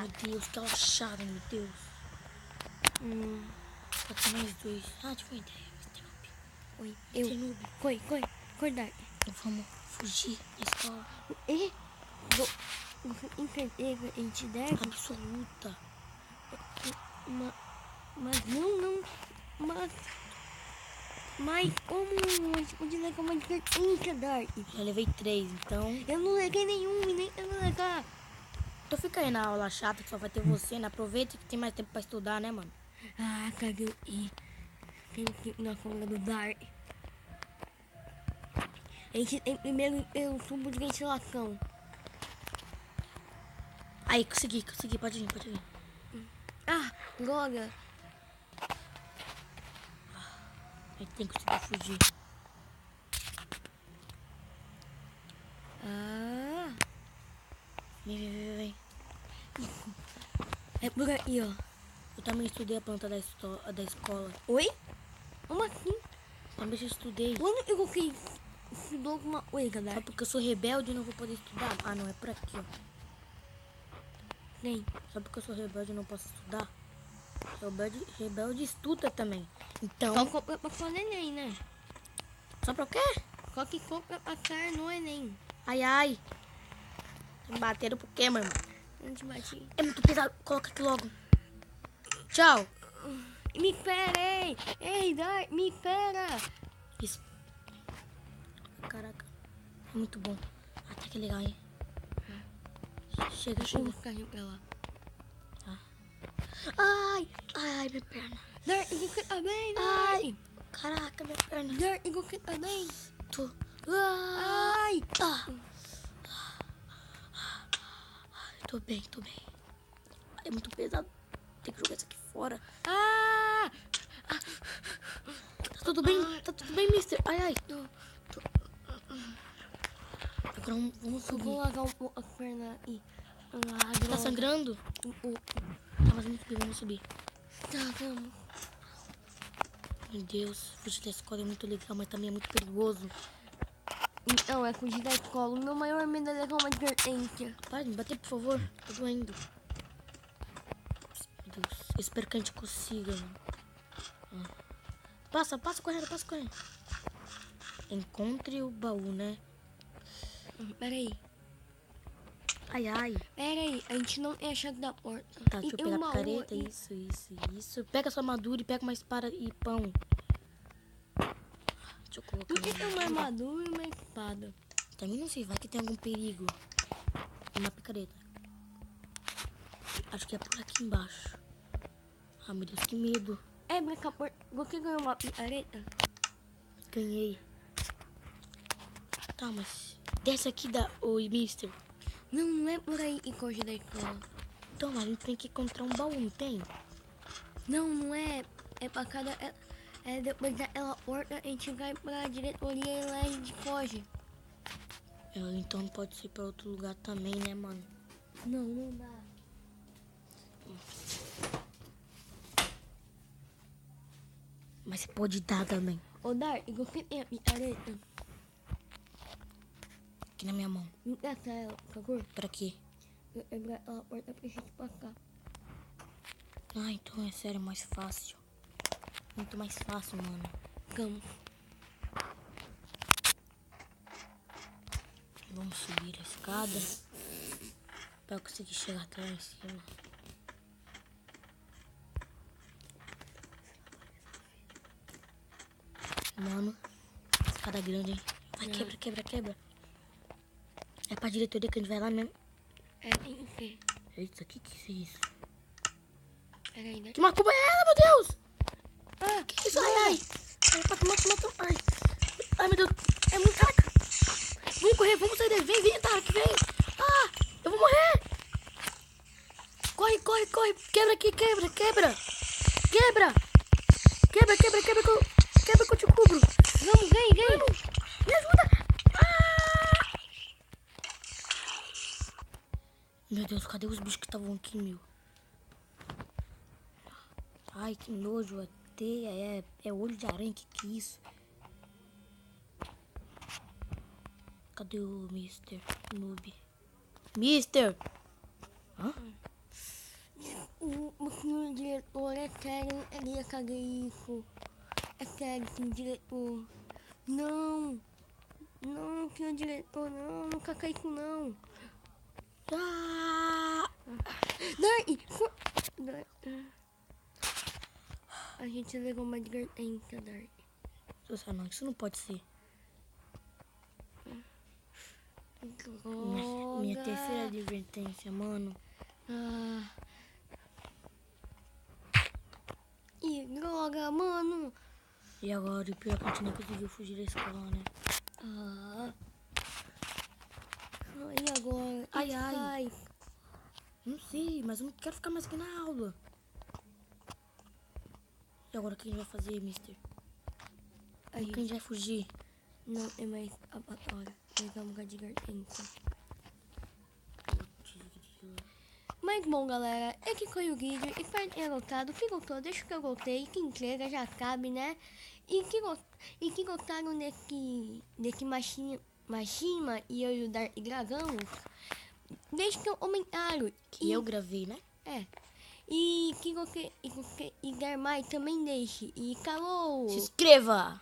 Meu Deus, que achada, meu Deus. Pode ser mais dois. Ah, tive uma ideia. Oi, Mr. Noob. Corre, Dark. Vamos fugir da escola. E com certeza a gente deve. Absoluta. Mas não. Mas como a gente pode levar uma advertência, Dark? Já levei 3, então... Eu não leguei nenhum e nem eu não legar. Então fica aí na aula chata que só vai ter você, né? Aproveita que tem mais tempo pra estudar, né, mano? Ah, cadê o I? Tem que ir na cola do Dark. A gente tem primeiro o tubo de ventilação. Aí, consegui. Pode vir. Ah, droga. Aí tem que conseguir fugir. Ah, Vem. é por aí, ó. Eu também estudei a planta da escola. Oi? Como assim? Também já estudei. Quando eu coloquei estudou alguma coisa, Só Dark? porque eu sou rebelde e não vou poder estudar. Ah, não, é por aqui, ó. Nem. Só porque eu sou rebelde e não posso estudar. Rebelde estuda também. Então... Só compra pra fazer Enem, né? Só pra o quê? Só que compra pra cara no Enem. Ai. Me bateram por quê, meu irmão? A gente bate. É muito pesado. Coloca aqui logo. Tchau. Me espera, ei! Ei, Dark, me espera! Isso. Caraca. É muito bom. Até que legal, hein? Chega. Vamos ficar pra lá. Ai, minha perna. Dark, você tá bem, Ai. Dark? Caraca, minha perna. Dark, você tá bem? Tô. Ai! Tô bem. É muito pesado. Tem que jogar isso aqui fora. Ah! Tá tudo bem, mister? Ai. Agora vamos Eu vou subir. largar um pouco a perna e... Tá sangrando? Tá, mas muito bem, vamos subir. Tá, vamos. Meu Deus, fugir da escola é muito legal, mas também é muito perigoso. Então, é fugir da escola. O meu maior medo é levar uma advertência. Para de me bater, por favor. Tô doendo. Meu Deus, eu espero que a gente consiga. Passa correndo. Encontre o baú, né? Peraí, a gente não tem a chave da porta. Tá, deixa eu pegar a picareta. Isso. Pega sua armadura e pega uma espada e pão. Deixa eu colocar. Por que tem uma armadura e uma espada? Também não sei, vai que tem algum perigo. Uma picareta. Acho que é por aqui embaixo. Ah, meu Deus, que medo. É, Branca, você ganhou uma picareta? Ganhei. Tá, mas desce aqui Oi, mister. Não é por aí que corre da escola. Então, a gente tem que encontrar um baú, não tem? Não é. É pra cada... depois daquela porta, a gente vai pra diretoria e lá a gente foge. Então pode ser pra outro lugar também, né, mano? Não dá. Mas pode dar também. Ô, Dar, e você tem a picareta? Aqui na minha mão. Me peça ela, por favor. Pra quê? Eu quebrar a porta pra gente passar. Ah, então é sério, mais fácil. Muito mais fácil, mano. Vamos. Vamos subir a escada pra eu conseguir chegar até lá em cima. Mano, escada grande, hein? Vai, quebra. É pra diretoria que a gente vai lá mesmo. É, tem o quê? Eita, que é isso? Peraí, né? Que macumba é ela, meu Deus? Que isso? Ai. Ai, meu Deus. É muito... Caraca. Vamos correr, vamos sair daí. Vem, Tarek, vem. Eu vou morrer. Corre. Quebra aqui, quebra. Quebra que eu te cubro. Vamos, vem. Mano, me ajuda. Meu Deus, cadê os bichos que estavam aqui, meu? Ai, que nojo. É teia, é olho de aranha. Que é isso? Cadê o Mister Noob? Mister! Hã? O senhor diretor, é sério, ele ia fazer isso. É sério, senhor diretor. Não, senhor diretor, não caga isso não. Ah! Dart, a gente levou uma advertência, Dart. Nossa, não, isso não pode ser. Minha terceira advertência, mano. Ih, droga, mano. E agora, o pior é que a gente nem conseguiu fugir da escola, né? E agora? Ai, O que ai. faz? Não sei, mas eu não quero ficar mais aqui na aula. E agora, o que a gente vai fazer, mister? Como que a gente vai fugir? Não é mais agora. Levamos a advertência. Mas bom, galera, esse foi o vídeo. Espero que tenha gostado. Se gostou, deixa o que eu gostei. Se entrega, já sabe, né? E se gostaram desse Machima e eu e o Dark gravamos, deixe seu comentário. Que eu gravei, né? É. E se você quiser mais, também deixe. E falou! Se inscreva!